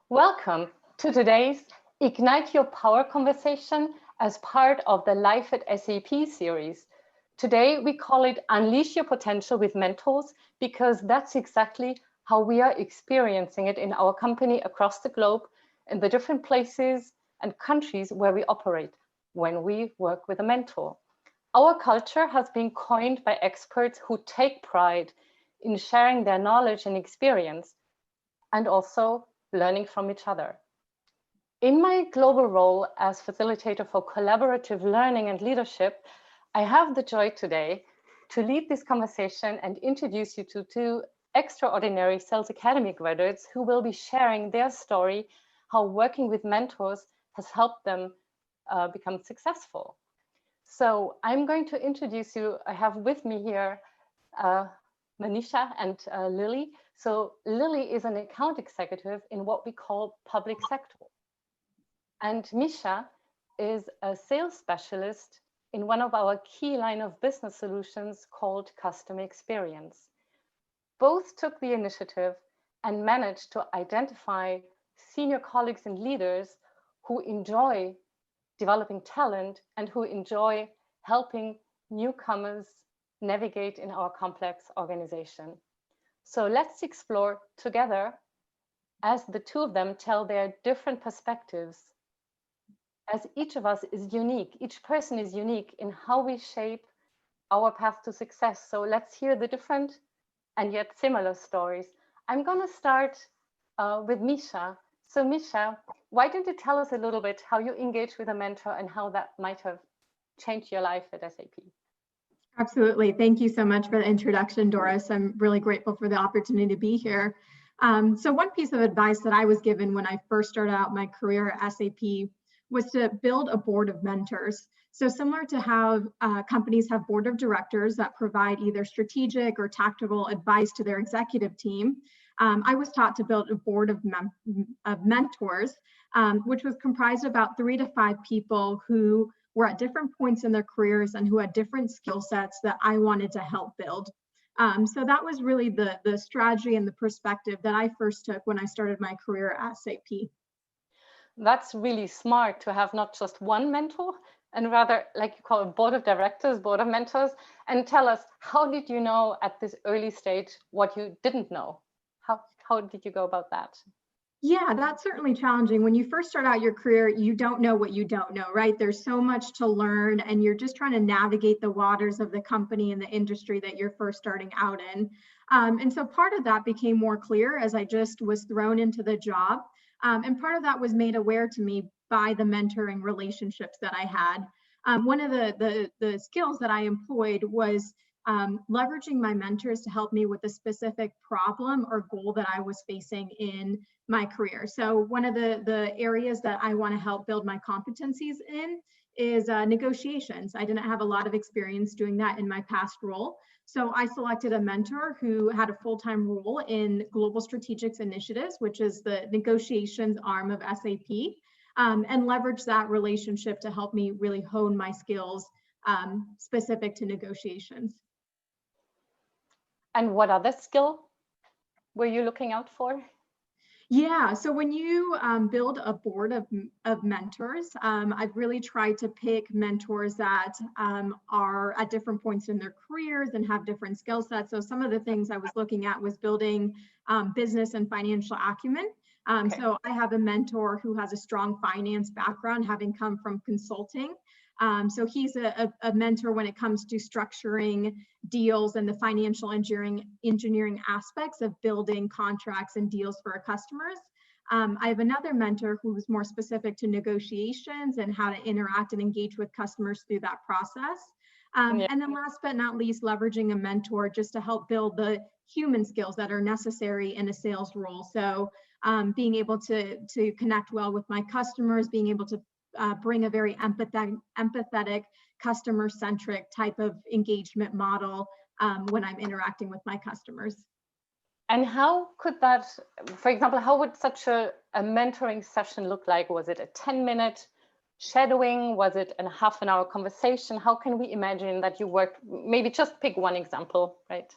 Welcome to today's Ignite Your Power conversation as part of the Life at SAP series. Today we call it Unleash Your Potential with Mentors because that's exactly how we are experiencing it in our company across the globe in the different places and countries where we operate when we work with a mentor. Our culture has been coined by experts who take pride in sharing their knowledge and experience and also learning from each other. In my global role as facilitator for collaborative learning and leadership, I have the joy today to lead this conversation and introduce you to two extraordinary SAP Academy graduates who will be sharing their story, how working with mentors has helped them become successful. So I'm going to introduce you. I have with me here Manisha and Lily. So Lily is an account executive in what we call public sector. And Misha is a sales specialist in one of our key line of business solutions called customer experience. Both took the initiative and managed to identify senior colleagues and leaders who enjoy developing talent and who enjoy helping newcomers navigate in our complex organization. So let's explore together as the two of them tell their different perspectives, as each of us is unique, each person is unique in how we shape our path to success. So let's hear the different and yet similar stories. I'm going to start with Misha. So Misha, why don't you tell us a little bit how you engage with a mentor and how that might have changed your life at SAP? Absolutely. Thank you so much for the introduction, Doris. I'm really grateful for the opportunity to be here. So one piece of advice that I was given when I first started out my career at SAP was to build a board of mentors. So similar to how companies have board of directors that provide either strategic or tactical advice to their executive team, I was taught to build a board of mentors, which was comprised of about 3 to 5 people who were at different points in their careers and who had different skill sets that I wanted to help build. So that was really the strategy and the perspective that I first took when I started my career at SAP. That's really smart to have not just one mentor and rather, like you call it, board of directors, board of mentors. And tell us, how did you know at this early stage what you didn't know? How did you go about that? Yeah, that's certainly challenging. When you first start out your career, you don't know what you don't know, right? There's so much to learn and you're just trying to navigate the waters of the company and the industry that you're first starting out in. And so part of that became more clear as I just was thrown into the job. And part of that was made aware to me by the mentoring relationships that I had. One of the skills that I employed was leveraging my mentors to help me with a specific problem or goal that I was facing in my career. So one of the areas that I want to help build my competencies in is negotiations. I didn't have a lot of experience doing that in my past role. So I selected a mentor who had a full-time role in Global Strategics Initiatives, which is the negotiations arm of SAP, and leveraged that relationship to help me really hone my skills specific to negotiations. And what other skill were you looking out for? Yeah, so when you build a board of mentors, I've really tried to pick mentors that are at different points in their careers and have different skill sets. So some of the things I was looking at was building business and financial acumen. Okay. So I have a mentor who has a strong finance background, having come from consulting. So he's a mentor when it comes to structuring deals and the financial engineering aspects of building contracts and deals for our customers. I have another mentor who's more specific to negotiations and how to interact and engage with customers through that process. And then last but not least, leveraging a mentor just to help build the human skills that are necessary in a sales role. So being able to connect well with my customers, being able to bring a very empathetic, customer-centric type of engagement model when I'm interacting with my customers. And how could that, for example, how would such a mentoring session look like? Was it a 10-minute shadowing? Was it a half-an-hour conversation? How can we imagine that you worked? Maybe just pick one example, right?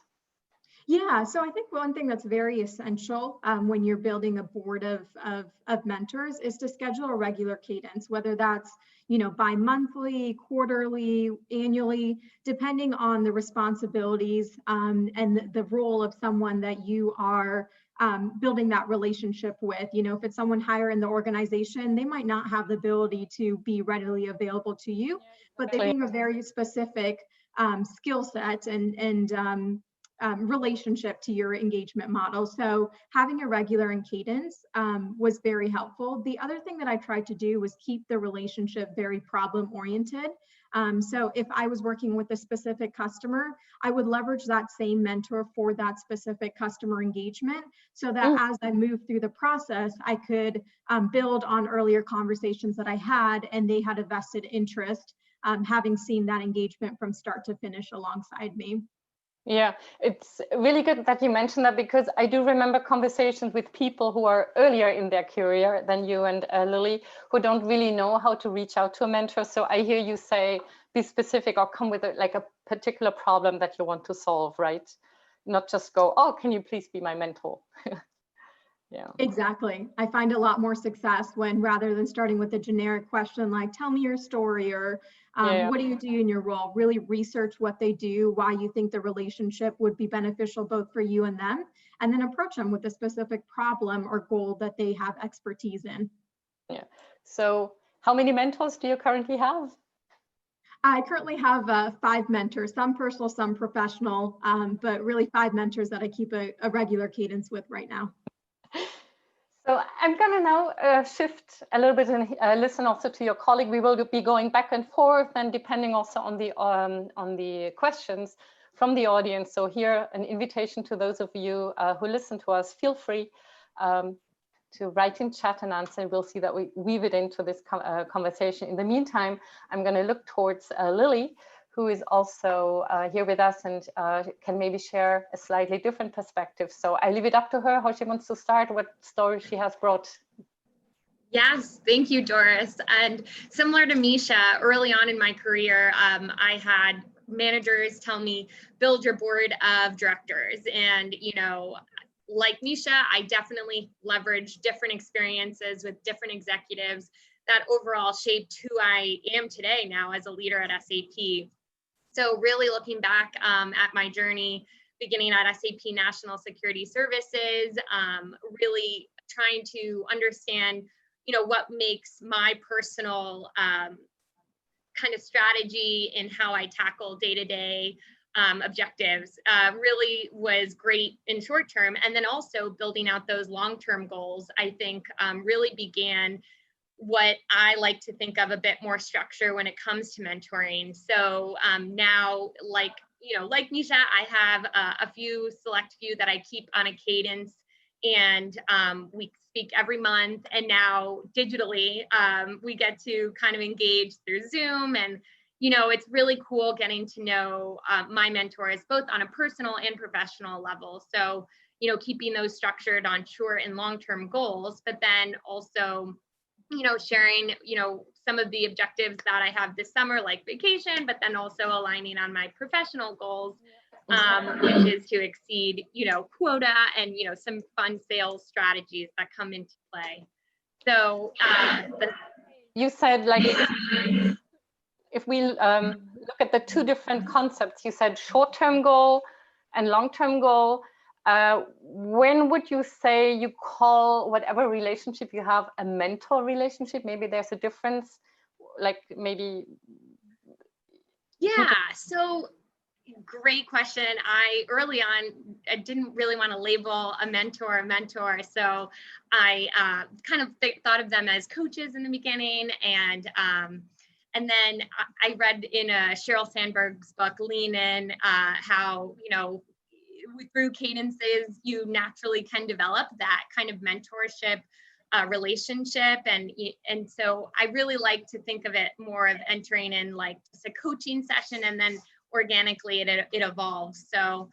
Yeah, so I think one thing that's very essential when you're building a board of mentors is to schedule a regular cadence, whether that's, bi-monthly, quarterly, annually, depending on the responsibilities and the role of someone that you are building that relationship with. If it's someone higher in the organization, they might not have the ability to be readily available to you, but they bring a very specific skill set and relationship to your engagement model. So having a regular and cadence was very helpful. The other thing that I tried to do was keep the relationship very problem oriented. So if I was working with a specific customer, I would leverage that same mentor for that specific customer engagement so that as I moved through the process, I could build on earlier conversations that I had, and they had a vested interest having seen that engagement from start to finish alongside me. Yeah, it's really good that you mentioned that, because I do remember conversations with people who are earlier in their career than you and Lily, who don't really know how to reach out to a mentor. So I hear you say, be specific or come with a particular problem that you want to solve, right? Not just go, oh, can you please be my mentor? Yeah. Exactly. I find a lot more success when, rather than starting with a generic question like, tell me your story, or what do you do in your role, really research what they do, why you think the relationship would be beneficial both for you and them, and then approach them with a specific problem or goal that they have expertise in. Yeah. So how many mentors do you currently have? I currently have 5 mentors, some personal, some professional, but really 5 mentors that I keep a regular cadence with right now. So I'm going to now shift a little bit and listen also to your colleague. We will be going back and forth, and depending also on the questions from the audience. So here, an invitation to those of you who listen to us, feel free to write in chat and answer. We'll see that we weave it into this conversation. In the meantime, I'm going to look towards Lily, who is also here with us and can maybe share a slightly different perspective. So I leave it up to her how she wants to start, what story she has brought. Yes, thank you, Doris. And similar to Misha, early on in my career, I had managers tell me, build your board of directors. And, like Misha, I definitely leveraged different experiences with different executives that overall shaped who I am today now as a leader at SAP. So really looking back at my journey, beginning at SAP National Security Services, really trying to understand, what makes my personal kind of strategy in how I tackle day-to-day objectives really was great in short term. And then also building out those long-term goals, I think really began what I like to think of a bit more structure when it comes to mentoring. So now, like Nisha, I have a select few that I keep on a cadence, and we speak every month. And now digitally, we get to kind of engage through Zoom, and it's really cool getting to know my mentors both on a personal and professional level. So keeping those structured on short and long-term goals, but then also sharing, some of the objectives that I have this summer, like vacation, but then also aligning on my professional goals, which is to exceed, quota and, some fun sales strategies that come into play. So you said, like, if we look at the two different concepts, you said short-term goal and long-term goal. When would you say you call whatever relationship you have a mentor relationship? Maybe there's a difference, like maybe. Yeah, so great question. Early on, I didn't really want to label a mentor, so I kind of thought of them as coaches in the beginning. And then I read in Sheryl Sandberg's book, Lean In, how, through cadences, you naturally can develop that kind of mentorship relationship. And so I really like to think of it more of entering in like just a coaching session, and then organically it evolves. So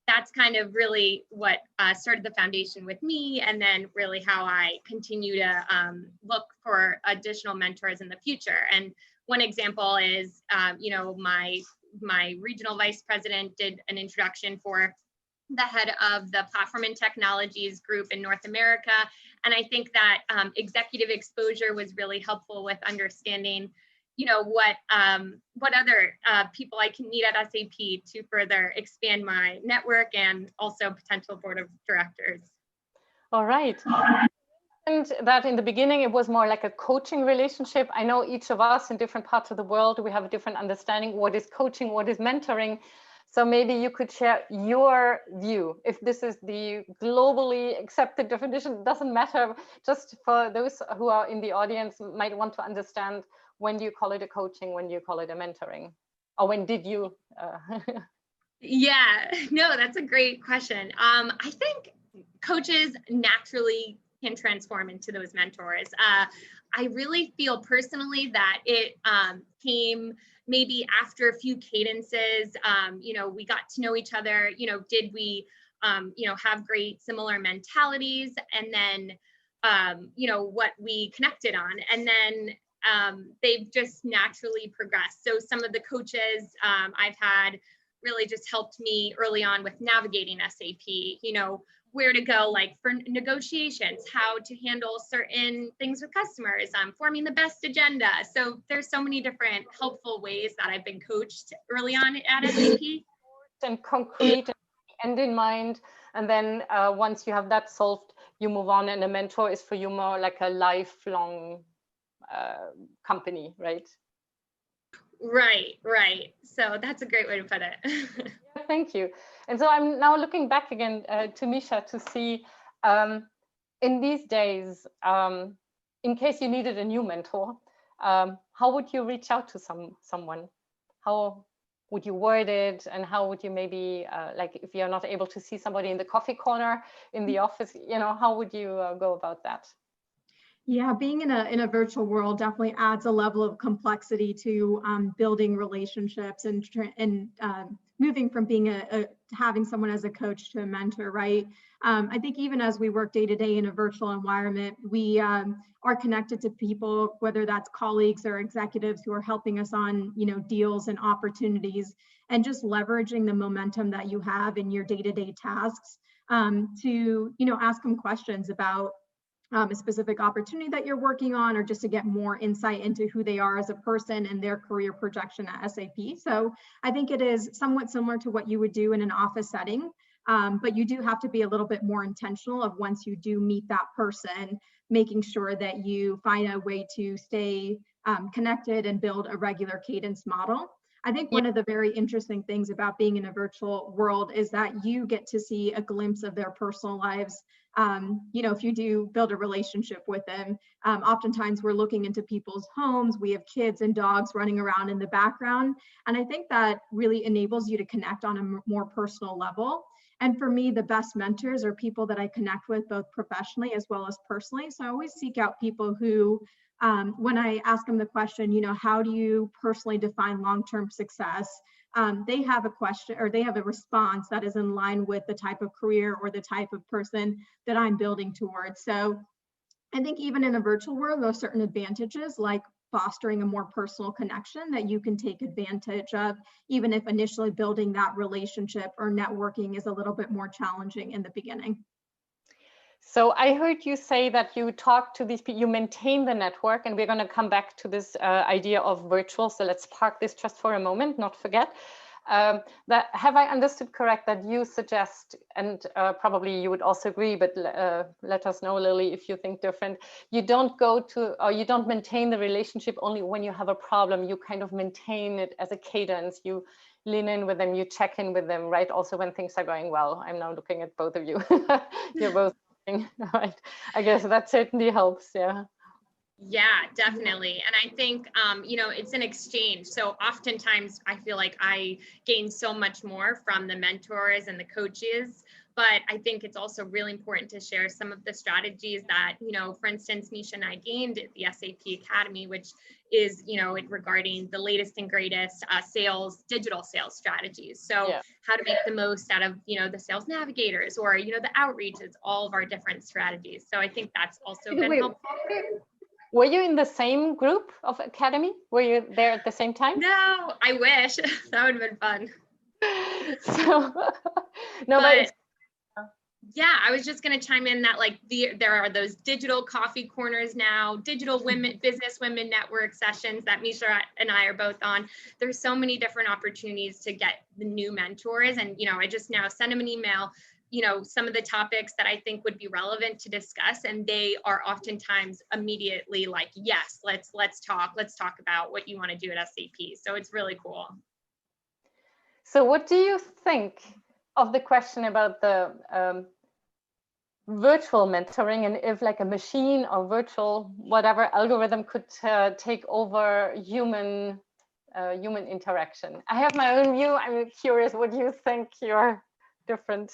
that's kind of really what started the foundation with me, and then really how I continue to look for additional mentors in the future. And one example is, my regional vice president did an introduction for the head of the platform and technologies group in North America. And I think that executive exposure was really helpful with understanding, what other people I can meet at SAP to further expand my network and also potential board of directors. All right. And that in the beginning, it was more like a coaching relationship. I know each of us in different parts of the world, we have a different understanding. What is coaching? What is mentoring? So maybe you could share your view. If this is the globally accepted definition, doesn't matter. Just for those who are in the audience might want to understand, when do you call it a coaching? When do you call it a mentoring? Or when did you? Yeah, no, that's a great question. I think coaches naturally can transform into those mentors. I really feel personally that it came maybe after a few cadences. We got to know each other. Did we have great similar mentalities, and then what we connected on, and then they've just naturally progressed. So some of the coaches I've had really just helped me early on with navigating SAP, where to go, like for negotiations, how to handle certain things with customers, forming the best agenda. So there's so many different helpful ways that I've been coached early on at SAP. And concrete and in mind. And then once you have that solved, you move on, and a mentor is for you more like a lifelong company, right? Right. So that's a great way to put it. Thank you. And so I'm now looking back again to Misha to see, in these days, in case you needed a new mentor, how would you reach out to someone? How would you word it? And how would you maybe, like if you're not able to see somebody in the coffee corner in the office, how would you go about that? Yeah, being in a virtual world definitely adds a level of complexity to building relationships and moving from being having someone as a coach to a mentor, right? I think even as we work day to day in a virtual environment, we are connected to people, whether that's colleagues or executives who are helping us on, deals and opportunities, and just leveraging the momentum that you have in your day to day tasks to, ask them questions about a specific opportunity that you're working on, or just to get more insight into who they are as a person and their career projection at SAP. So I think it is somewhat similar to what you would do in an office setting, but you do have to be a little bit more intentional of, once you do meet that person, making sure that you find a way to stay connected and build a regular cadence model. I think one of the very interesting things about being in a virtual world is that you get to see a glimpse of their personal lives. If you do build a relationship with them, oftentimes we're looking into people's homes. We have kids and dogs running around in the background. And I think that really enables you to connect on a more personal level. And for me, the best mentors are people that I connect with both professionally as well as personally. So I always seek out people who, when I ask them the question, how do you personally define long-term success? They have a question, or they have a response that is in line with the type of career or the type of person that I'm building towards. So I think even in a virtual world, there are certain advantages, like fostering a more personal connection that you can take advantage of, even if initially building that relationship or networking is a little bit more challenging in the beginning. So I heard you say that you talk to these people, you maintain the network, and we're going to come back to this idea of virtual. So let's park this just for a moment, not forget. That, have I understood correct that you suggest, and probably you would also agree, but let us know, Lily, if you think different. You don't go to, or you don't maintain the relationship only when you have a problem. You kind of maintain it as a cadence. You lean in with them, you check in with them, right? Also when things are going well. I'm now looking at both of you. You're both. Right. I guess that certainly helps. Yeah. Yeah, definitely. And I think, it's an exchange. So oftentimes I feel like I gain so much more from the mentors and the coaches, but I think it's also really important to share some of the strategies that, for instance, Misha and I gained at the SAP Academy, which is, regarding the latest and greatest digital sales strategies. So how to make the most out of, the sales navigators, or, the outreaches, all of our different strategies. So I think that's also been helpful. Were you in the same group of Academy? Were you there at the same time? No, I wish. That would have been fun. So no, but it's, yeah, I was just going to chime in that like there are those digital coffee corners now, digital women, business women network sessions that Misha and I are both on. There's so many different opportunities to get the new mentors. And, you know, I just now send them an email, you know, some of the topics that I think would be relevant to discuss. And they are oftentimes immediately like, yes, let's talk about what you want to do at SAP. So it's really cool. So what do you think of the question about the virtual mentoring, and if like a machine or virtual whatever algorithm could take over human interaction? I have my own view. I'm curious what you think. You're different.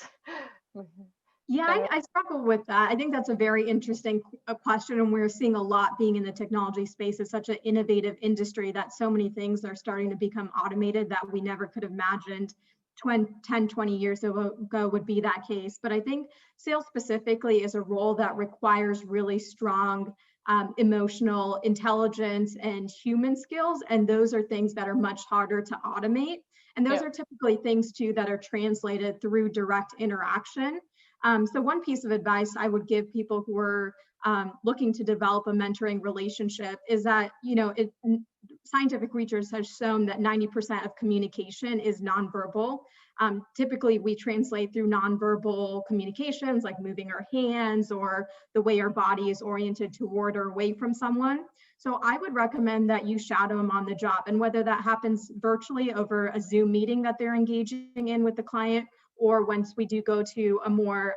Yeah, I struggle with that. I think that's a very interesting question, and we're seeing a lot being in the technology space. It's such an innovative industry that so many things are starting to become automated that we never could have imagined 10, 20 years ago would be that case. But I think sales specifically is a role that requires really strong emotional intelligence and human skills. And those are things that are much harder to automate. And those are typically things too that are translated through direct interaction. So one piece of advice I would give people who are looking to develop a mentoring relationship is that, you know, scientific research has shown that 90% of communication is nonverbal. Typically, we translate through nonverbal communications, like moving our hands or the way our body is oriented toward or away from someone. So I would recommend that you shadow them on the job. And whether that happens virtually over a Zoom meeting that they're engaging in with the client, or once we do go to a more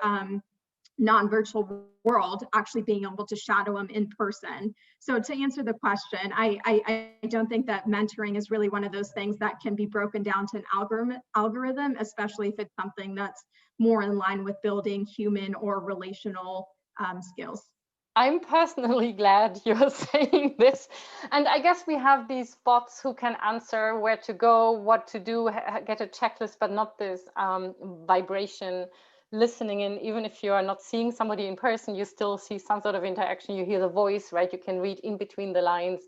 non-virtual world, actually being able to shadow them in person. So to answer the question, I don't think that mentoring is really one of those things that can be broken down to an algorithm, especially if it's something that's more in line with building human or relational skills. I'm personally glad you're saying this. And I guess we have these bots who can answer where to go, what to do, get a checklist, but not this vibration listening in. Even if you are not seeing somebody in person, you still see some sort of interaction. You hear the voice, right? You can read in between the lines.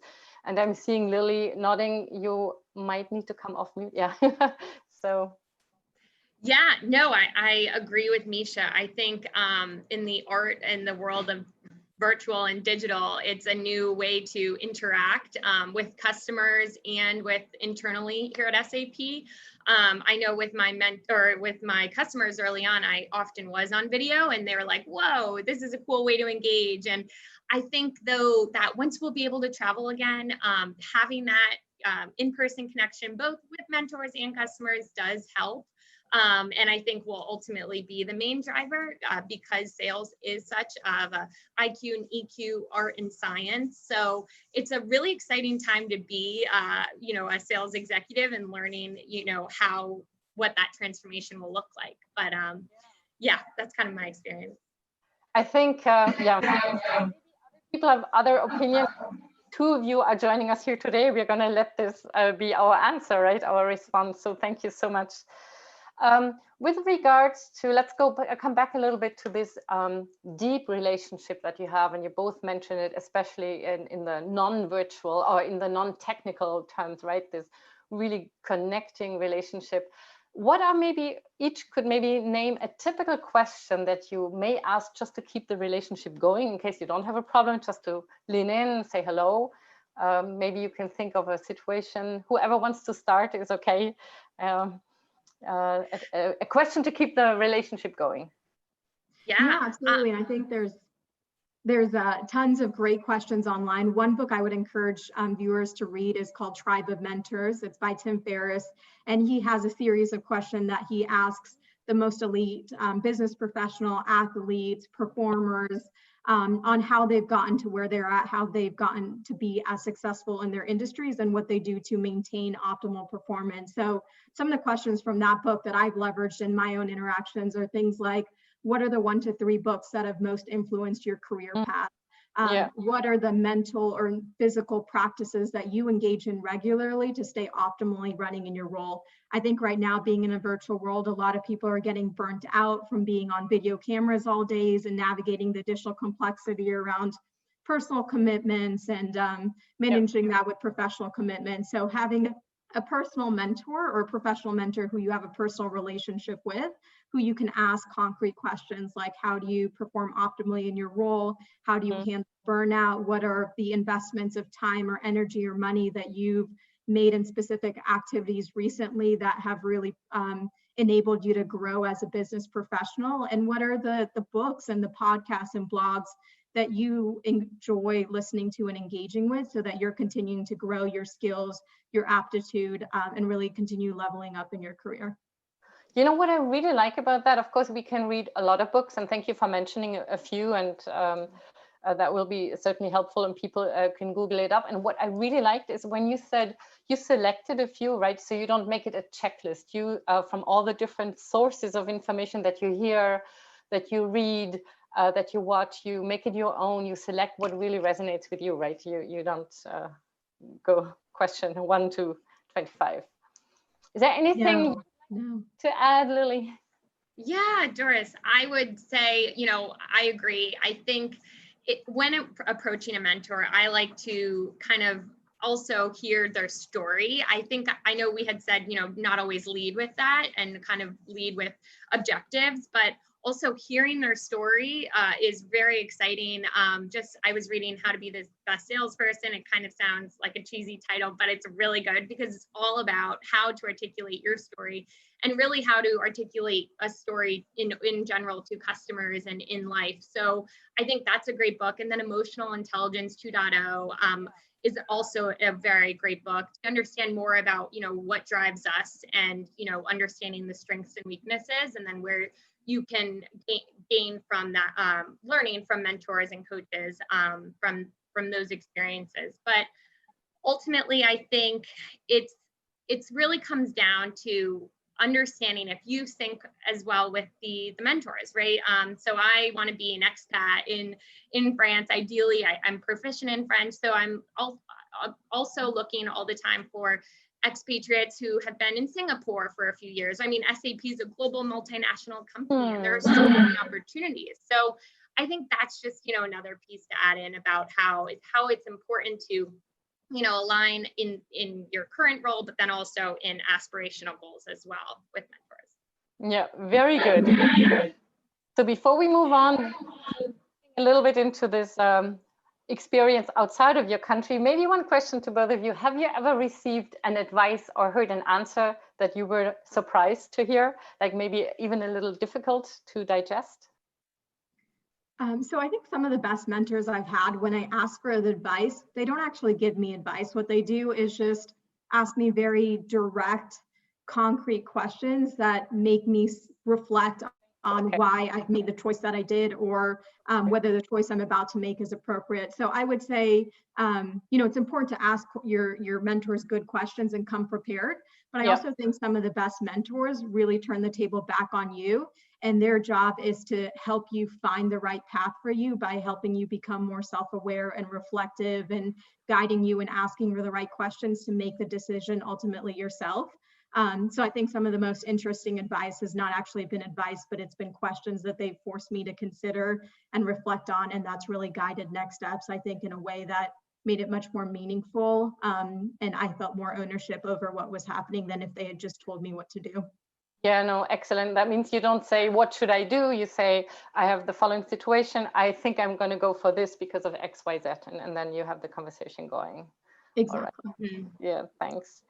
And I'm seeing Lily nodding. You might need to come off mute. Yeah. So. Yeah, no, I agree with Misha. I think in the art and the world of virtual and digital, it's a new way to interact with customers and with internally here at SAP. I know with my customers early on, I often was on video and they were like, whoa, this is a cool way to engage. And I think though that once we'll be able to travel again, having that in-person connection, both with mentors and customers, does help. And I think will ultimately be the main driver because sales is such of a IQ and EQ art and science. So it's a really exciting time to be, you know, a sales executive and learning, you know, what that transformation will look like. But yeah, that's kind of my experience. I think, yeah, people have other opinions. Two of you are joining us here today. We're going to let this be our answer, right? Our response. So thank you so much. With regards to, let's come back a little bit to this deep relationship that you have, and you both mentioned it, especially in the non-virtual or in the non-technical terms, right? This really connecting relationship. What are each could maybe name a typical question that you may ask just to keep the relationship going, in case you don't have a problem, just to lean in, say hello. Maybe you can think of a situation. Whoever wants to start is okay. A question to keep the relationship going. Yeah, absolutely. And I think there's tons of great questions online. One book I would encourage viewers to read is called Tribe of Mentors. It's by Tim Ferriss, and he has a series of questions that he asks the most elite business professional, athletes, performers, on how they've gotten to where they're at, how they've gotten to be as successful in their industries, and what they do to maintain optimal performance. So some of the questions from that book that I've leveraged in my own interactions are things like, what are the 1 to 3 books that have most influenced your career path? What are the mental or physical practices that you engage in regularly to stay optimally running in your role? I think right now, being in a virtual world, a lot of people are getting burnt out from being on video cameras all days and navigating the additional complexity around personal commitments and managing that with professional commitments. So having a personal mentor or a professional mentor who you have a personal relationship with, who you can ask concrete questions like, how do you perform optimally in your role? How do you handle burnout? What are the investments of time or energy or money that you've made in specific activities recently that have really enabled you to grow as a business professional? And what are the books and the podcasts and blogs that you enjoy listening to and engaging with, so that you're continuing to grow your skills, your aptitude, and really continue leveling up in your career? You know what I really like about that? Of course, we can read a lot of books, and thank you for mentioning a few, and that will be certainly helpful, and people can Google it up. And what I really liked is when you said you selected a few, right? So you don't make it a checklist. You, from all the different sources of information that you hear, that you read, that you watch, you make it your own. You select what really resonates with you, right? You don't go question 1 to 25. Is there anything to add, Lily? Yeah, Doris, I would say, I agree. I think when approaching a mentor, I like to kind of also hear their story. I know we had said, not always lead with that and kind of lead with objectives, but also hearing their story is very exciting. I was reading How to Be the Best Salesperson. It kind of sounds like a cheesy title, but it's really good because it's all about how to articulate your story and really how to articulate a story in general to customers and in life. So I think that's a great book. And then Emotional Intelligence 2.0 is also a very great book to understand more about, what drives us and, understanding the strengths and weaknesses, and then where you can gain from that, learning from mentors and coaches from those experiences. But ultimately, I think it's really comes down to understanding if you sync as well with the mentors, right? So I want to be an expat in France. Ideally, I'm proficient in French, so I'm also looking all the time for expatriates who have been in Singapore for a few years. I mean, SAP is a global multinational company, and there are so many opportunities. So I think that's just, another piece to add in about how it's important to, align in your current role, but then also in aspirational goals as well with mentors. Yeah, very good. So before we move on a little bit into this experience outside of your country, maybe one question to both of you. Have you ever received an advice or heard an answer that you were surprised to hear, like maybe even a little difficult to digest? So I think some of the best mentors I've had, when I ask for the advice, they don't actually give me advice. What they do is just ask me very direct, concrete questions that make me reflect on why I've made the choice that I did, or whether the choice I'm about to make is appropriate. So I would say, it's important to ask your mentors good questions and come prepared. But I also think some of the best mentors really turn the table back on you, and their job is to help you find the right path for you by helping you become more self-aware and reflective, and guiding you and asking the right questions to make the decision ultimately yourself. So I think some of the most interesting advice has not actually been advice, but it's been questions that they've forced me to consider and reflect on. And that's really guided next steps, I think, in a way that made it much more meaningful. And I felt more ownership over what was happening than if they had just told me what to do. Yeah, no, excellent. That means you don't say, what should I do? You say, I have the following situation. I think I'm going to go for this because of X, Y, Z. And then you have the conversation going. Exactly. Right. Yeah, thanks.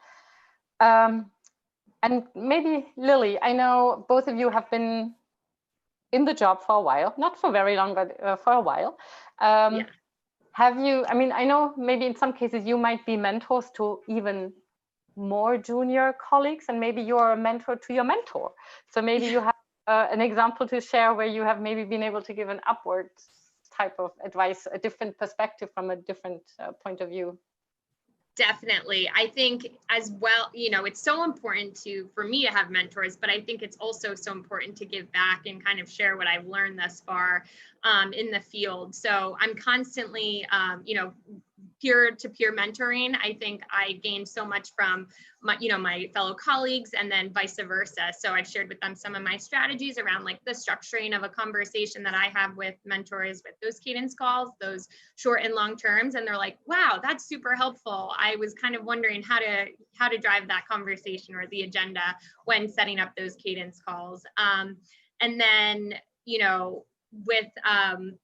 And maybe Lily, I know both of you have been in the job for a while, not for very long, but for a while. Have you, I mean, I know maybe in some cases you might be mentors to even more junior colleagues, and maybe you're a mentor to your mentor. So maybe you have an example to share where you have maybe been able to give an upward type of advice, a different perspective from a different point of view. Definitely. I think as well, it's so important for me to have mentors, but I think it's also so important to give back and kind of share what I've learned thus far in the field. So I'm constantly, peer-to-peer mentoring. I think I gained so much from my fellow colleagues, and then vice versa. So I've shared with them some of my strategies around like the structuring of a conversation that I have with mentors, with those cadence calls, those short and long terms. And they're like, wow, that's super helpful. I was kind of wondering how to drive that conversation or the agenda when setting up those cadence calls. And then, with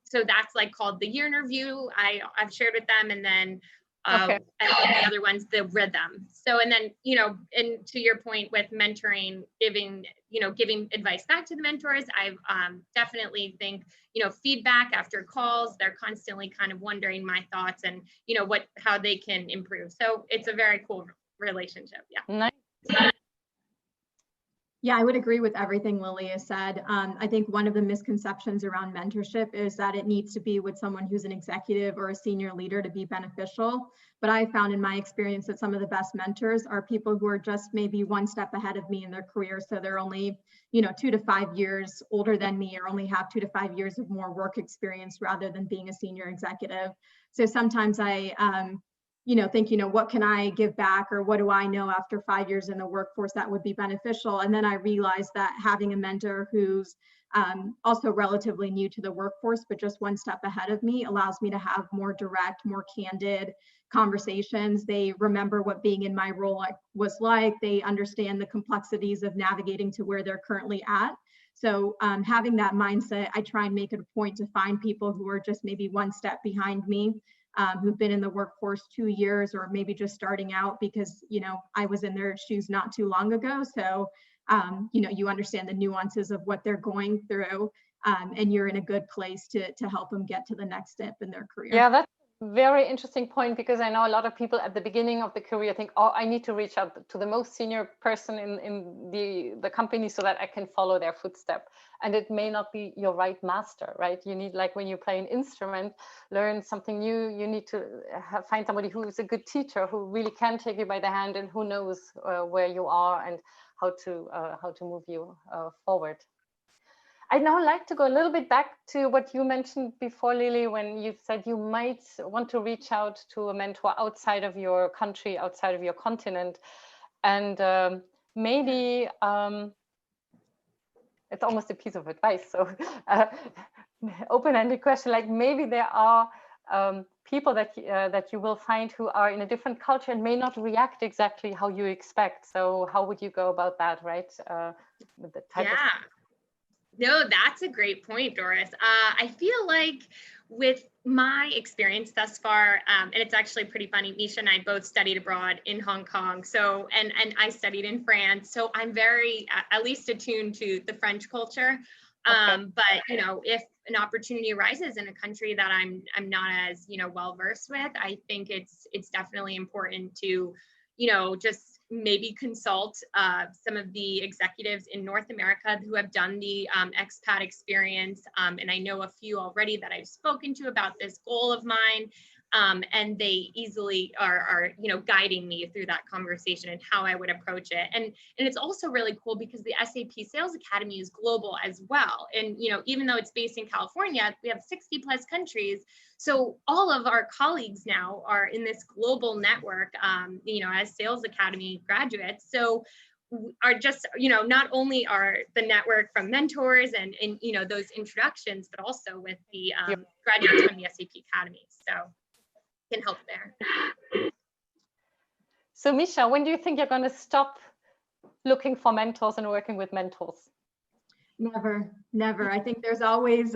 so that's like called the year interview. I've shared with them, and then and the other one's the rhythm. So, and then, and to your point with mentoring, giving advice back to the mentors, I've definitely think, feedback after calls, they're constantly kind of wondering my thoughts and, how they can improve. So it's a very cool relationship. Yeah. Nice. Yeah, I would agree with everything Lilia said. I think one of the misconceptions around mentorship is that it needs to be with someone who's an executive or a senior leader to be beneficial. But I found in my experience that some of the best mentors are people who are just maybe one step ahead of me in their career. So they're only, 2 to 5 years older than me, or only have 2 to 5 years of more work experience rather than being a senior executive. So sometimes I, think, what can I give back, or what do I know after 5 years in the workforce that would be beneficial? And then I realized that having a mentor who's also relatively new to the workforce, but just one step ahead of me, allows me to have more direct, more candid conversations. They remember what being in my role was like. They understand the complexities of navigating to where they're currently at. So having that mindset, I try and make it a point to find people who are just maybe one step behind me, who've been in the workforce 2 years, or maybe just starting out, because, I was in their shoes not too long ago. So, you understand the nuances of what they're going through, and you're in a good place to help them get to the next step in their career. Yeah, that's a very interesting point, because I know a lot of people at the beginning of the career think, oh, I need to reach out to the most senior person in the company so that I can follow their footstep. And it may not be your right master, right? You need, like when you play an instrument, learn something new, you need to find somebody who is a good teacher, who really can take you by the hand and who knows where you are and how to move you forward. I'd now like to go a little bit back to what you mentioned before, Lily, when you said you might want to reach out to a mentor outside of your country, outside of your continent. And maybe it's almost a piece of advice. So open-ended question, like maybe there are people that you will find who are in a different culture and may not react exactly how you expect. So how would you go about that, right? With the type of No, that's a great point, Doris. I feel like with my experience thus far, and it's actually pretty funny, Misha and I both studied abroad in Hong Kong. So, and I studied in France. So I'm very, at least attuned to the French culture. Okay. But, if an opportunity arises in a country that I'm not as, well versed with, I think it's definitely important to, just maybe consult some of the executives in North America who have done the expat experience. And I know a few already that I've spoken to about this goal of mine. And they easily are guiding me through that conversation and how I would approach it. And it's also really cool because the SAP Sales Academy is global as well. And, even though it's based in California, we have 60 plus countries. So all of our colleagues now are in this global network, as Sales Academy graduates. So are just, not only are the network from mentors and those introductions, but also with the graduates from the SAP Academy. So can help there. So Misha, when do you think you're going to stop looking for mentors and working with mentors? Never. I think there's always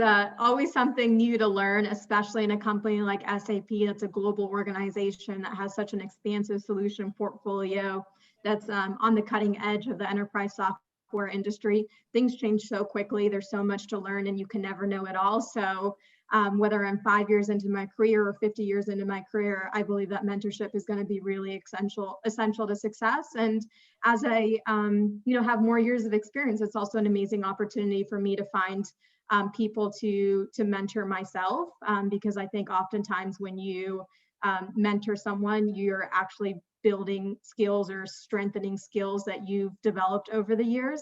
something new to learn, especially in a company like SAP. That's a global organization that has such an expansive solution portfolio that's on the cutting edge of the enterprise software industry. Things change so quickly. There's so much to learn, and you can never know it all. So whether I'm 5 years into my career or 50 years into my career, I believe that mentorship is going to be really essential to success. And as I, have more years of experience, it's also an amazing opportunity for me to find people to mentor myself, because I think oftentimes when you mentor someone, you're actually building skills or strengthening skills that you've developed over the years.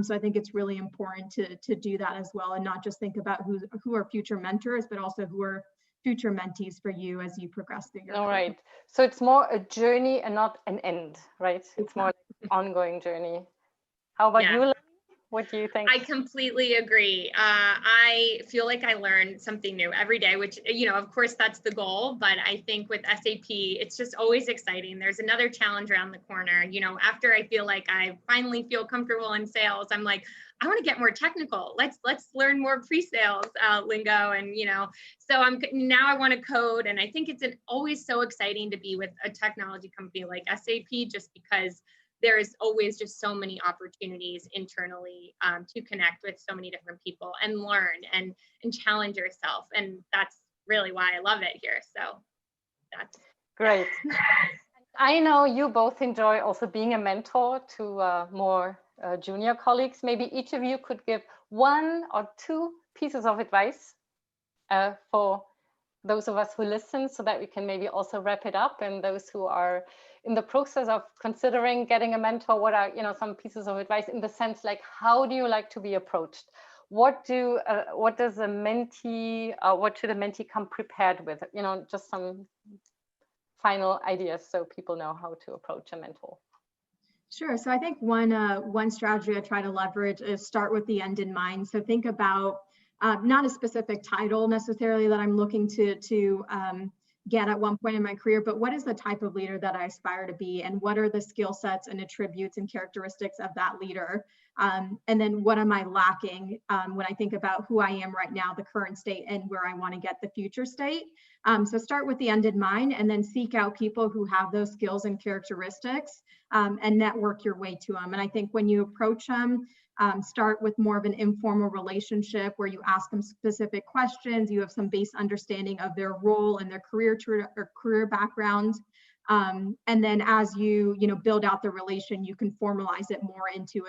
So I think it's really important to do that as well, and not just think about who are future mentors, but also who are future mentees for you as you progress through your All career. right. So it's more a journey and not an end, right? It's more like an ongoing journey. How about you, Lily? What do you think? I completely agree. I feel like I learn something new every day, which, you know, of course, that's the goal. But I think with SAP, it's just always exciting. There's another challenge around the corner. You know, after I feel like I finally feel comfortable in sales, I'm like, I want to get more technical. Let's learn more pre-sales lingo, and you know, so now I want to code, and I think it's always so exciting to be with a technology company like SAP, just because there's always just so many opportunities internally to connect with so many different people and learn and challenge yourself. And that's really why I love it here. So that's great. I know you both enjoy also being a mentor to more junior colleagues. Maybe each of you could give 1 or 2 pieces of advice for those of us who listen, so that we can maybe also wrap it up. And those who are in the process of considering getting a mentor, what are, you know, some pieces of advice in the sense like, how do you like to be approached? What does a mentee, what should a mentee come prepared with? You know, just some final ideas so people know how to approach a mentor. Sure. So I think one strategy I try to leverage is start with the end in mind. So think about not a specific title necessarily that I'm looking to get at one point in my career, but what is the type of leader that I aspire to be, and what are the skill sets and attributes and characteristics of that leader? And then what am I lacking when I think about who I am right now, the current state, and where I want to get the future state? So start with the end in mind, and then seek out people who have those skills and characteristics, and network your way to them. And I think when you approach them, start with more of an informal relationship where you ask them specific questions, you have some base understanding of their role and their career background. And then as you build out the relation, you can formalize it more into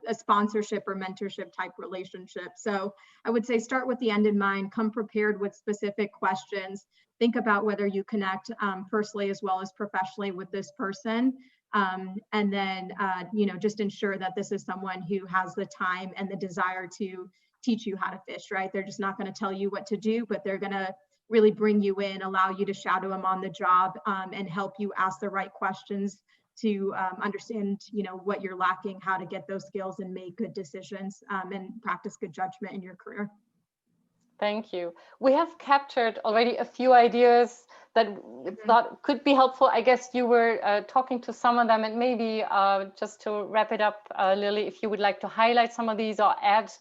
a sponsorship or mentorship type relationship. So I would say start with the end in mind, come prepared with specific questions, think about whether you connect personally as well as professionally with this person. And then, just ensure that this is someone who has the time and the desire to teach you how to fish, right? They're just not going to tell you what to do, but they're going to really bring you in, allow you to shadow them on the job, and help you ask the right questions to understand, what you're lacking, how to get those skills and make good decisions, and practice good judgment in your career. Thank you. We have captured already a few ideas that thought could be helpful. I guess you were talking to some of them, and maybe just to wrap it up, Lily, if you would like to highlight some of these or add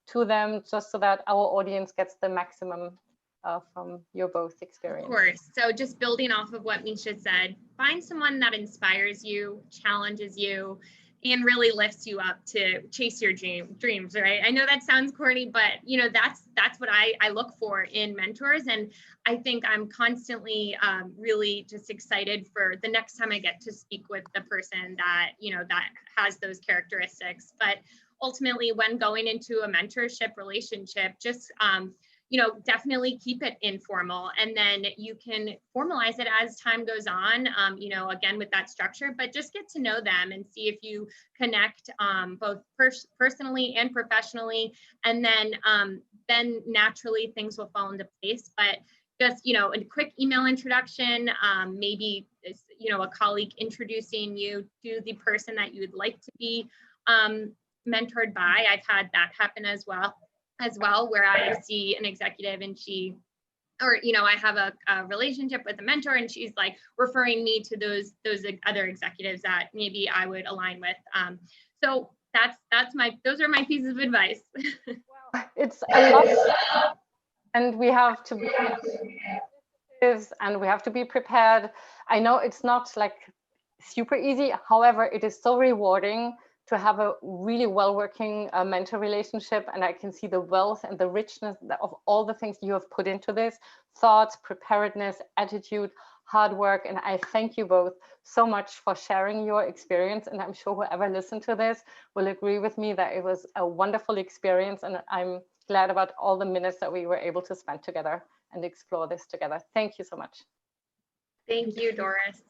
to them, just so that our audience gets the maximum from your both experience. Of course. So just building off of what Misha said, find someone that inspires you, challenges you, and really lifts you up to chase your dreams, right? I know that sounds corny, but that's what I look for in mentors. And I think I'm constantly really just excited for the next time I get to speak with the person that, that has those characteristics. But ultimately, when going into a mentorship relationship, just definitely keep it informal, and then you can formalize it as time goes on, again, with that structure, but just get to know them and see if you connect both personally and professionally. And then naturally things will fall into place. But just, a quick email introduction, maybe, a colleague introducing you to the person that you would like to be mentored by. I've had that happen as well, where I see an executive and I have a relationship with a mentor, and she's like referring me to those other executives that maybe I would align with. So those are my pieces of advice. Well, it's a lot, and we have to be and we have to be prepared. I know it's not like super easy. However, it is so rewarding to have a really well-working mentor relationship, and I can see the wealth and the richness of all the things you have put into this: thoughts, preparedness, attitude, hard work. And I thank you both so much for sharing your experience, and I'm sure whoever listened to this will agree with me that it was a wonderful experience, and I'm glad about all the minutes that we were able to spend together and explore this together. Thank you so much. Thank you, Doris.